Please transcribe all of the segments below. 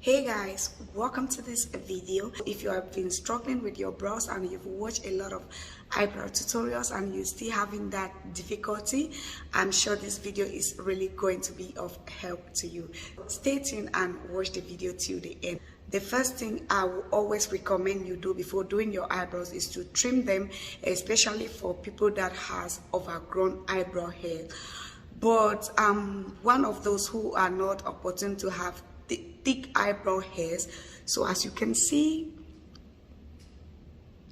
Hey guys, welcome to this video. If you have been struggling with your brows and you've watched a lot of eyebrow tutorials and you're still having that difficulty, I'm sure this video is really going to be of help to you. Stay tuned and watch the video till the end. The first thing I will always recommend you do before doing your eyebrows is to trim them, especially for people that has overgrown eyebrow hair. But one of those who are not opportune to have thick eyebrow hairs. So as you can see,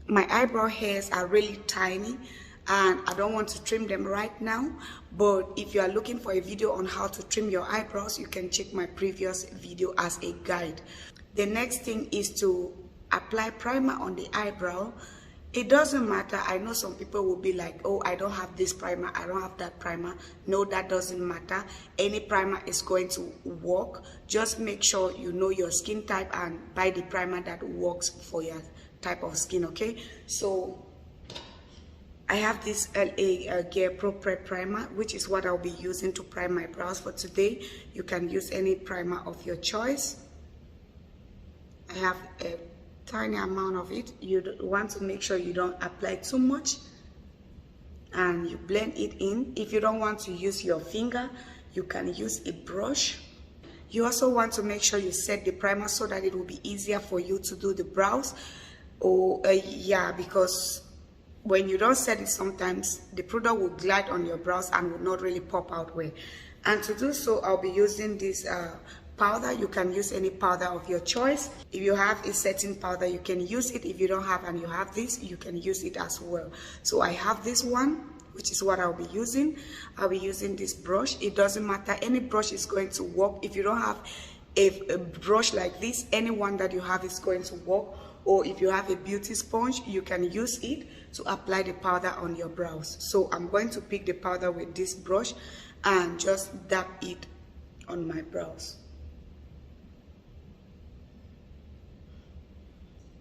my eyebrow hairs are really tiny and I don't want to trim them right now. But if you are looking for a video on how to trim your eyebrows, you can check my previous video as a guide. The next thing is to apply primer on the eyebrow. It doesn't matter. I know some people will be like, oh, I don't have this primer, I don't have that primer. No, that doesn't matter. Any primer is going to work. Just make sure you know your skin type and buy the primer that works for your type of skin, okay? So I have this LA Gear Pro Prep primer, which is what I'll be using to prime my brows for today. You can use any primer of your choice. I have a tiny amount of it. You want to make sure you don't apply too much and you blend it in. If you don't want to use your finger, you can use a brush. You also want to make sure you set the primer so that it will be easier for you to do the brows. Because when you don't set it, sometimes the product will glide on your brows and will not really pop out well. And to do so, I'll be using this powder. You can use any powder of your choice. If you have a setting powder, you can use it. If you don't have and you have this, you can use it as well. So I have this one, which is what I'll be using. I'll be using this brush. It doesn't matter, any brush is going to work. If you don't have a brush like this, any one that you have is going to work. Or if you have a beauty sponge, you can use it to apply the powder on your brows. So I'm going to pick the powder with this brush and just dab it on my brows.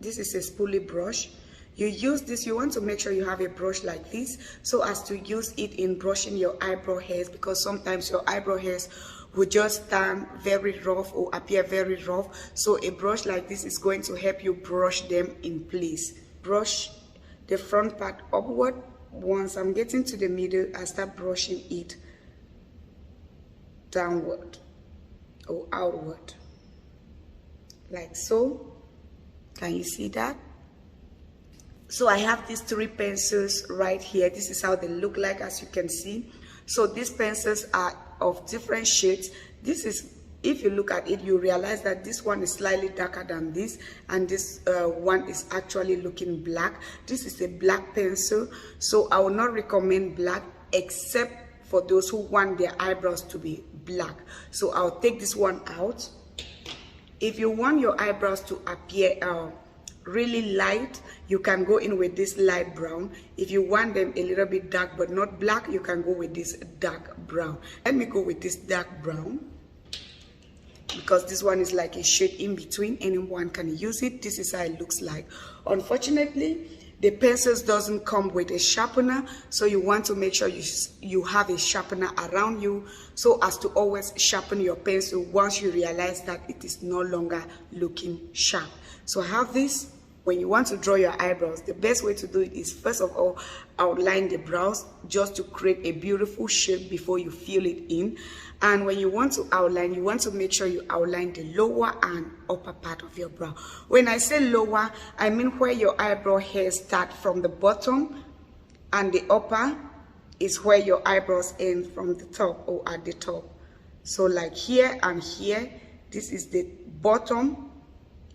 This is a spoolie brush. You use this, you want to make sure you have a brush like this so as to use it in brushing your eyebrow hairs, because sometimes your eyebrow hairs will just stand very rough or appear very rough. So a brush like this is going to help you brush them in place. Brush the front part upward. Once I'm getting to the middle, I start brushing it downward or outward, like so. Can you see that? So I have these three pencils right here. This is how they look like, as you can see. So these pencils are of different shades. This is, if you look at it, you realize that this one is slightly darker than this, and this one is actually looking black. This is a black pencil, so I will not recommend black except for those who want their eyebrows to be black. So I'll take this one out. If you want your eyebrows to appear really light, you can go in with this light brown. If you want them a little bit dark but not black, you can go with this dark brown. Let me go with this dark brown, because this one is like a shade in between. Anyone can use it. This is how it looks like. Unfortunately, the pencils doesn't come with a sharpener, so you want to make sure you have a sharpener around you so as to always sharpen your pencil once you realize that it is no longer looking sharp. So I have this. When you want to draw your eyebrows, the best way to do it is first of all outline the brows just to create a beautiful shape before you fill it in. And when you want to outline, you want to make sure you outline the lower and upper part of your brow. When I say lower, I mean where your eyebrow hairs start from the bottom, and the upper is where your eyebrows end from the top or at the top. So like here and here, this is the bottom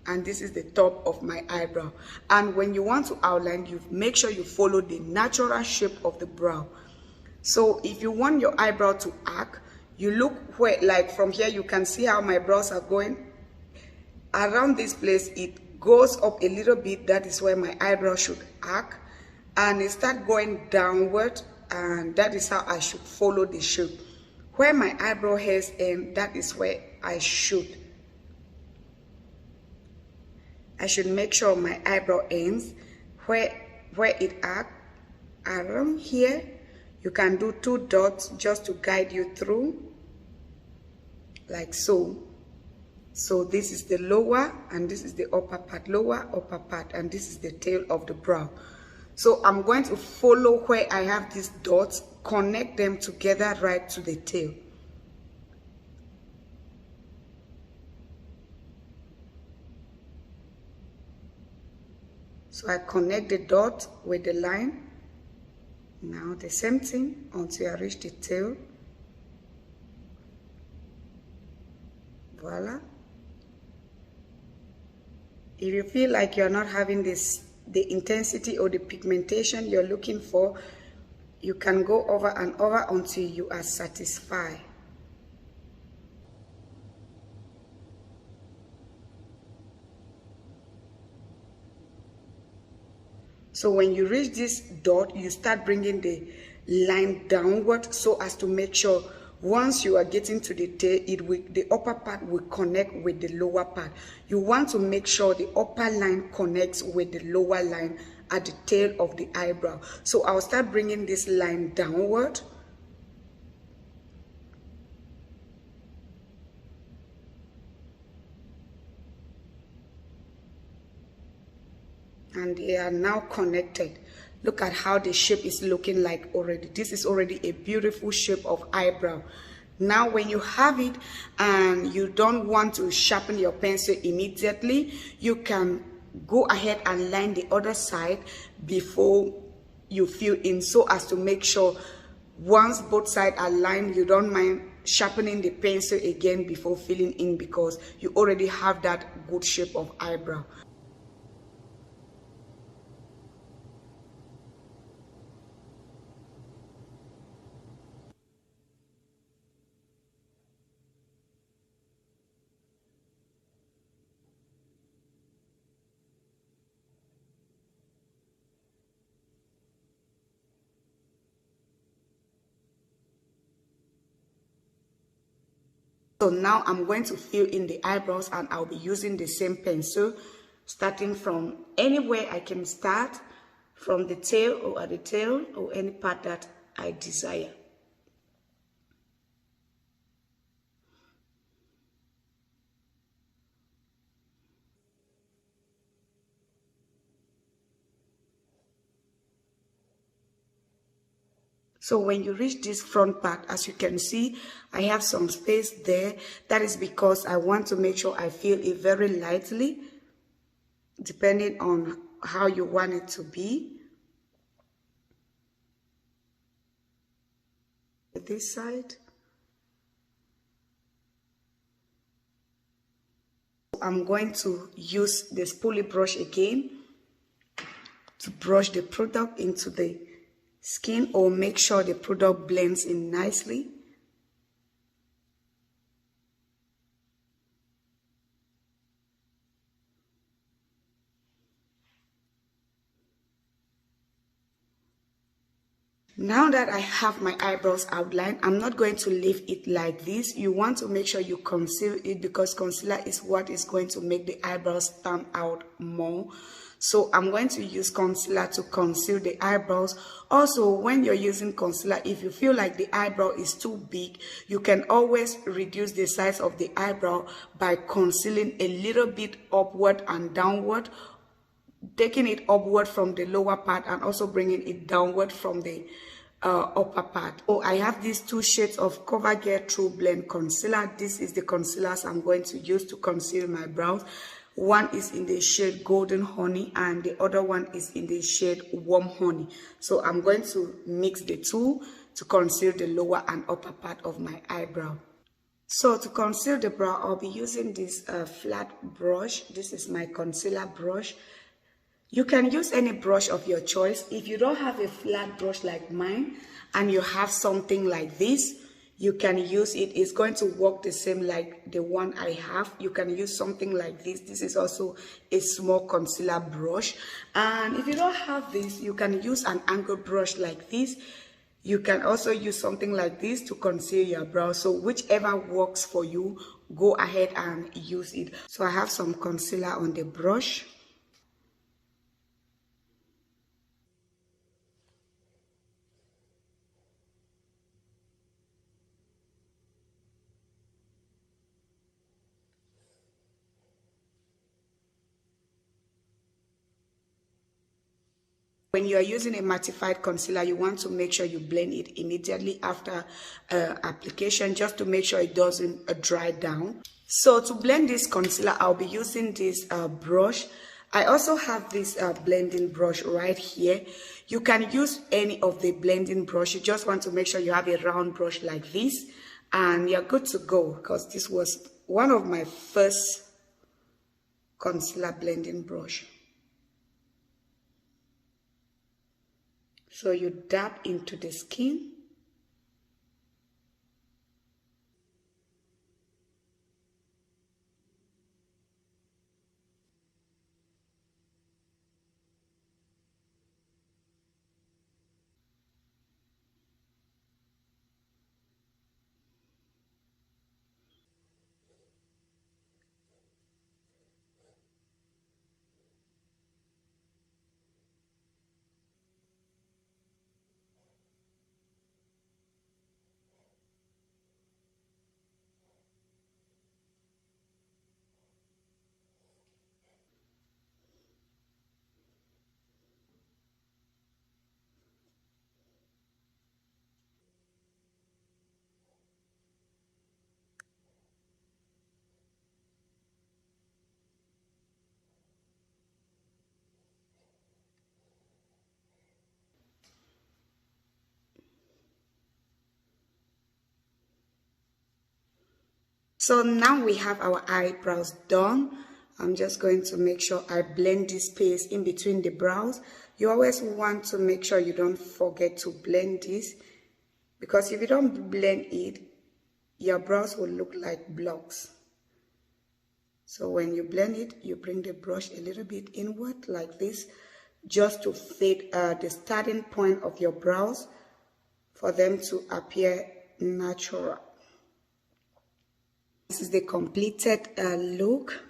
and this is the top of my eyebrow. And when you want to outline, you make sure you follow the natural shape of the brow. So if you want your eyebrow to arc, you look where, like from here, you can see how my brows are going. Around this place, it goes up a little bit. That is where my eyebrow should arc. And it start going downward, and that is how I should follow the shape. Where my eyebrow hairs end, that is where I should make sure my eyebrow ends. Where it arcs, around here, you can do 2 dots just to guide you through, like so. So this is the lower and this is the upper part, lower, upper part, and this is the tail of the brow. So I'm going to follow where I have these dots, connect them together right to the tail. So I connect the dot with the line. Now the same thing until I reach the tail. Voila. If you feel like you're not having the intensity or the pigmentation you're looking for, you can go over and over until you are satisfied. So when you reach this dot, you start bringing the line downward so as to make sure once you are getting to the tail, the upper part will connect with the lower part. You want to make sure the upper line connects with the lower line at the tail of the eyebrow. So I'll start bringing this line downward. And they are now connected. Look at how the shape is looking like already. This is already a beautiful shape of eyebrow. Now when you have it and you don't want to sharpen your pencil immediately, you can go ahead and line the other side before you fill in, so as to make sure once both sides are lined, you don't mind sharpening the pencil again before filling in, because you already have that good shape of eyebrow. So now I'm going to fill in the eyebrows, and I'll be using the same pencil, starting from anywhere I can start, from the tail or at the tail or any part that I desire. So when you reach this front part, as you can see, I have some space there. That is because I want to make sure I fill it very lightly, depending on how you want it to be. This side. I'm going to use the spoolie brush again to brush the product into the skin, or make sure the product blends in nicely. Now that I have my eyebrows outlined, I'm not going to leave it like this. You want to make sure you conceal it, because concealer is what is going to make the eyebrows stand out more. So I'm going to use concealer to conceal the eyebrows. Also, when you're using concealer, if you feel like the eyebrow is too big, you can always reduce the size of the eyebrow by concealing a little bit upward and downward, taking it upward from the lower part and also bringing it downward from the upper part. So I have these two shades of CoverGirl True Blend Concealer. This is the concealers I'm going to use to conceal my brows. One is in the shade Golden Honey and the other one is in the shade Warm Honey. So I'm going to mix the two to conceal the lower and upper part of my eyebrow. So to conceal the brow, I'll be using this flat brush. This is my concealer brush. You can use any brush of your choice. If you don't have a flat brush like mine and you have something like this, you can use it. It's going to work the same like the one I have. You can use something like this. This is also a small concealer brush. And if you don't have this, you can use an angle brush like this. You can also use something like this to conceal your brow. So whichever works for you, go ahead and use it. So I have some concealer on the brush. When you are using a mattified concealer, you want to make sure you blend it immediately after application, just to make sure it doesn't dry down. So to blend this concealer, I'll be using this brush. I also have this blending brush right here. You can use any of the blending brush. You just want to make sure you have a round brush like this, and you're good to go, because this was one of my first concealer blending brush. So you dab into the skin. So now we have our eyebrows done. I'm just going to make sure I blend this space in between the brows. You always want to make sure you don't forget to blend this, because if you don't blend it, your brows will look like blocks. So when you blend it, you bring the brush a little bit inward like this, just to fade the starting point of your brows for them to appear natural. This is the completed look.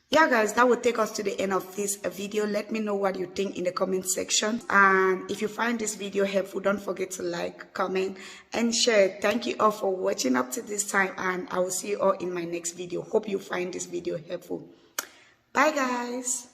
Yeah guys, that will take us to the end of this video. Let me know what you think in the comment section, and if you find this video helpful, don't forget to like, comment and share. Thank you all for watching up to this time, and I will see you all in my next video. Hope you find this video helpful. Bye guys.